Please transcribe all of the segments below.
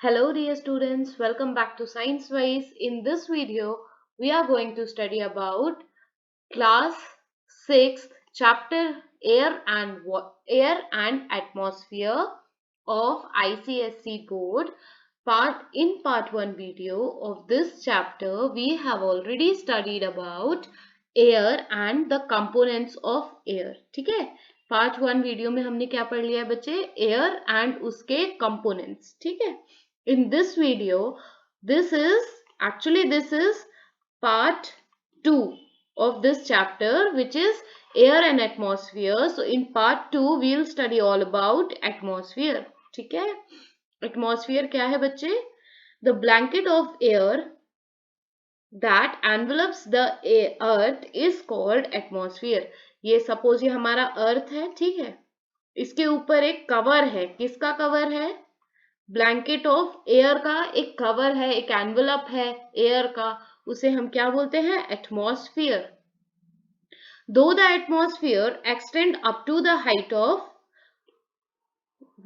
Hello dear students, welcome back to Science Wise. In this video, we are going to study about class 6th chapter Air and Atmosphere of ICSE board. Part 1 video of this chapter, we have already studied about air and the components of air. ठीक है, part 1 video में हमने क्या पढ़ लिया है बच्चे? Air and उसके कंपोनेंट्स. ठीक है, in this video, this is part 2 of this chapter, which is air and atmosphere. So in part 2 we'll study all about atmosphere. ठीक है, atmosphere क्या है बच्चे? The blanket of air that envelops the earth is called atmosphere. ये suppose ये हमारा अर्थ है, ठीक है, इसके ऊपर एक कवर है. किसका कवर है? ब्लैंकेट ऑफ एयर का एक कवर है, एक एनवलप है एयर का, उसे हम क्या बोलते हैं? Atmosphere. Though the atmosphere extend up to the height of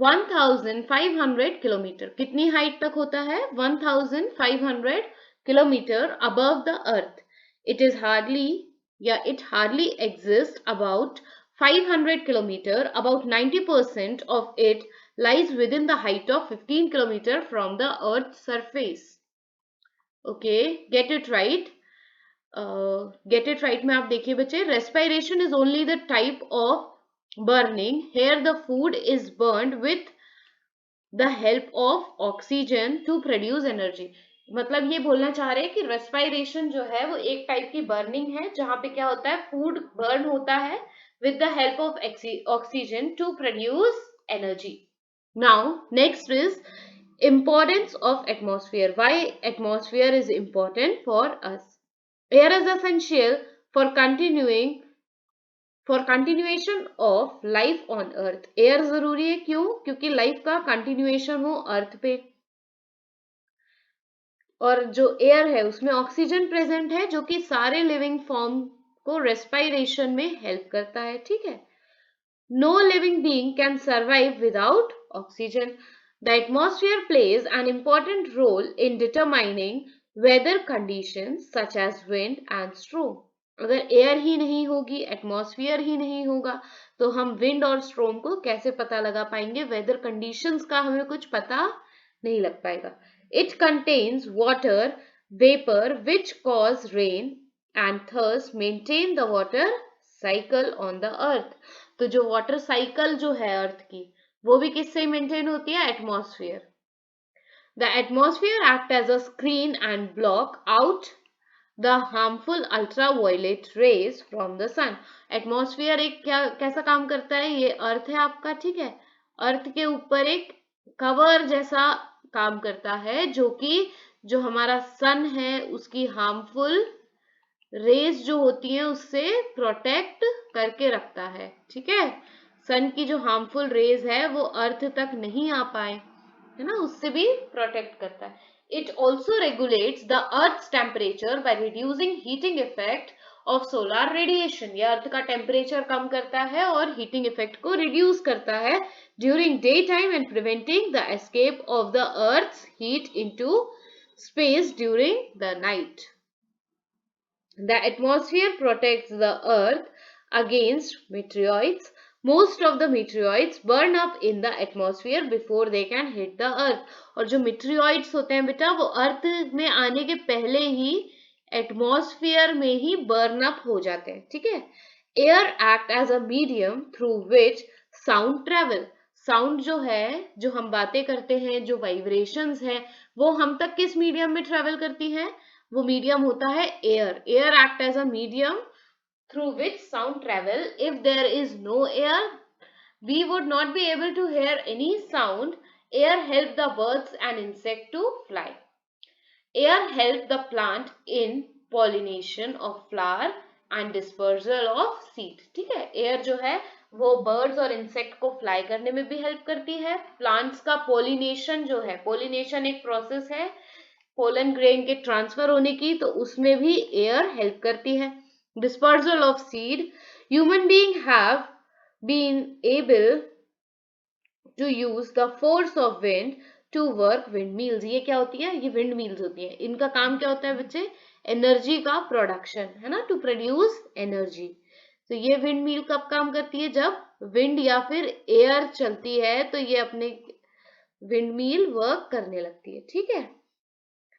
1500 kilometer. कितनी हाइट तक होता है? 1500 kilometer above the earth. It hardly exist about 500 kilometer. About 90% of it lies within the height of 15 kilometer from the earth's surface. Okay, get it right. में आप देखिए बच्चे, respiration is only the type of burning. Here the food is burned with the help of oxygen to produce energy. मतलब ये बोलना चाह रहे हैं कि रेस्पिरेशन जो है वो एक टाइप की बर्निंग है, जहां पे क्या होता है? फूड बर्न होता है with the help of oxygen to produce energy. Now, next is importance of atmosphere. Why atmosphere is important for us? Air is essential for continuation of life on earth. Air जरूरी है, क्यों? क्योंकि life का continuation हो अर्थ पे. और जो air है उसमें ऑक्सीजन प्रेजेंट है, जो कि सारे लिविंग फॉर्म को रेस्पिरेशन में हेल्प करता है. ठीक है, no living being can survive without oxygen. The atmosphere plays an important role in determining weather conditions such as wind and storm. अगर एयर ही नहीं होगी, एटमॉस्फेयर ही नहीं होगा, तो हम विंड और स्ट्रोम को कैसे पता लगा पाएंगे? वेदर कंडीशंस का हमें कुछ पता नहीं लग पाएगा. It contains water vapor which cause rain and thus maintain the water cycle on the earth. तो जो वाटर साइकिल जो है अर्थ की, वो भी किससे मेंटेन होती है? Atmosphere. The atmosphere act as a screen and block out the harmful ultraviolet rays from the sun. Atmosphere एक कैसा काम करता है? ये अर्थ है आपका, ठीक है, अर्थ के ऊपर एक कवर जैसा काम करता है, जो हमारा सन है उसकी हार्मफुल रेज जो होती हैं उससे प्रोटेक्ट करके रखता है. ठीक है, सन की जो हार्मफुल रेज है वो अर्थ तक नहीं आ पाए, है ना, उससे भी प्रोटेक्ट करता है. It also regulates the earth temperature by reducing heating effect of solar radiation. यह अर्थ का टेम्परेचर कम करता है और हीटिंग इफेक्ट को रिड्यूस करता है during day time and preventing the escape of the earth's heat into space during the night. The atmosphere protects the earth against meteoroids. Most of the meteoroids burn up in the atmosphere before they can hit the earth. और जो meteoroids होते हैं बेटा, वो अर्थ में आने के पहले ही एटमॉस्फेयर में ही बर्न अप हो जाते हैं. ठीक है, air act as a medium through which sound travel. Sound जो है, जो हम बातें करते हैं, जो वाइब्रेशंस है, वो हम तक किस मीडियम में ट्रेवल करती हैं? वो मीडियम होता है air. Air act as a medium through which sound travel. If there is no air, we would not be able to hear any sound. Air help the birds and insect to fly. Air help the plant in pollination of flower and dispersal of seed. ठीक है, air जो है वो birds और insect को fly करने में भी हेल्प करती है. प्लांट्स का पोलिनेशन जो है, पोलिनेशन एक प्रोसेस है पोलन ग्रेन के ट्रांसफर होने की, तो उसमें भी एयर हेल्प करती है. Dispersal of seed. Human beings have been able to use the force of wind to work wind mills. ये क्या होती है? ये विंड मिल्स होती है। इनका काम क्या होता है बच्चे? एनर्जी का प्रोडक्शन, है ना, टू प्रोड्यूस एनर्जी। तो ये विंड मिल कब काम करती है? जब विंड या फिर एयर चलती है तो ये अपने विंड मिल वर्क करने लगती है, ठीक है।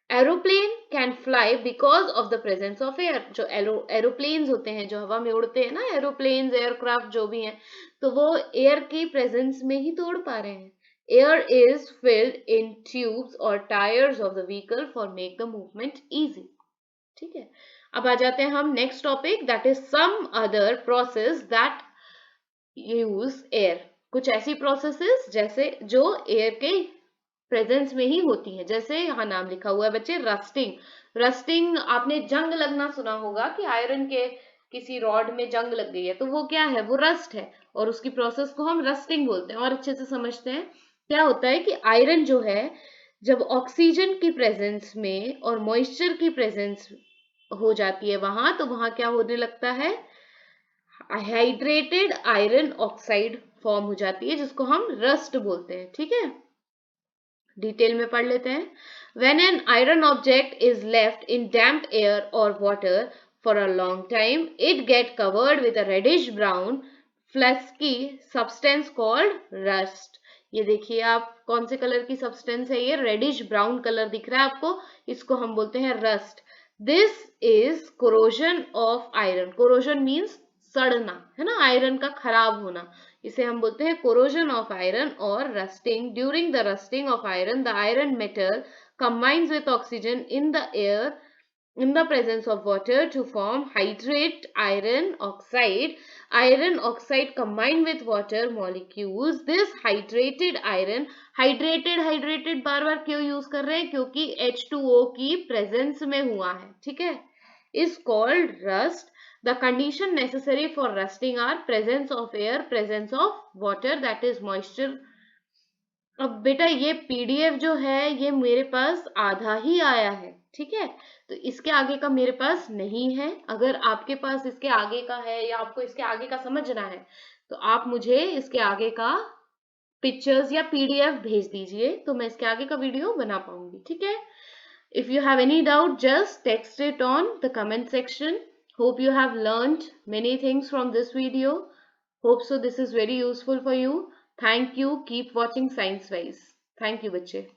Aeroplane can fly because of the presence of air. जो एरोप्लेन्स होते हैं जो हवा में उड़ते हैं ना, एरोप्लेन्स एयरक्राफ्ट जो भी हैं, तो वो एयर की प्रेजेंस में ही तो उड़ पा रहे हैं। Air is filled in tubes और tyres of the vehicle for make the movement easy, ठीक है। अब आ जाते हैं हम next topic, that is some other process that use air. कुछ ऐसी प्रोसेसेस जैसे जो एयर के प्रेजेंस में ही होती है। जैसे यहाँ नाम लिखा हुआ है बच्चे, रस्टिंग। रस्टिंग, आपने जंग लगना सुना होगा कि आयरन के किसी रॉड में जंग लग गई है, तो वो क्या है? वो रस्ट है, और उसकी प्रोसेस को हम रस्टिंग बोलते हैं। और अच्छे से समझते हैं क्या होता है कि आयरन जो है, जब ऑक्सीजन की प्रेजेंस में और मॉइस्चर की प्रेजेंस हो जाती है वहां, तो वहां क्या होने लगता है? हाइड्रेटेड आयरन ऑक्साइड फॉर्म हो जाती है, जिसको हम रस्ट बोलते हैं, ठीक है। डिटेल में पढ़ लेते हैं। When an iron object is left in damp air or water for a long time, it get covered with a reddish brown flasky substance called rust. ये देखिए आप, कौन से कलर की सब्सटेंस है ये? रेडिश ब्राउन कलर दिख रहा है आपको, इसको हम बोलते हैं rust. This is corrosion of iron. Corrosion means सड़ना, है ना, आयरन का खराब होना। इसे हम बोलते हैं कोरोजन ऑफ आयरन और rusting. During the rusting of iron, the iron metal combines with oxygen in the air in the presence of water to form hydrate iron oxide. Iron oxide combined with water molecules. This hydrated iron, hydrated बार बार क्यों use कर रहे हैं? क्योंकि H2O की presence में हुआ है, ठीक है, is called rust. The condition necessary for rusting are presence of air, presence of water, that is moisture. अब बेटा ये पीडीएफ जो है ये मेरे पास आधा ही आया है, ठीक है, तो इसके आगे का मेरे पास नहीं है। अगर आपके पास इसके आगे का है या आपको इसके आगे का समझना है, तो आप मुझे इसके आगे का पिक्चर्स या पीडीएफ भेज दीजिए, तो मैं इसके आगे का वीडियो बना पाऊंगी, ठीक है। If you have any doubt, just text it on the comment section. Hope you have learned many things from this video. Hope so this is very useful for you. Thank you. Keep watching Science Wise. Thank you, बच्चे.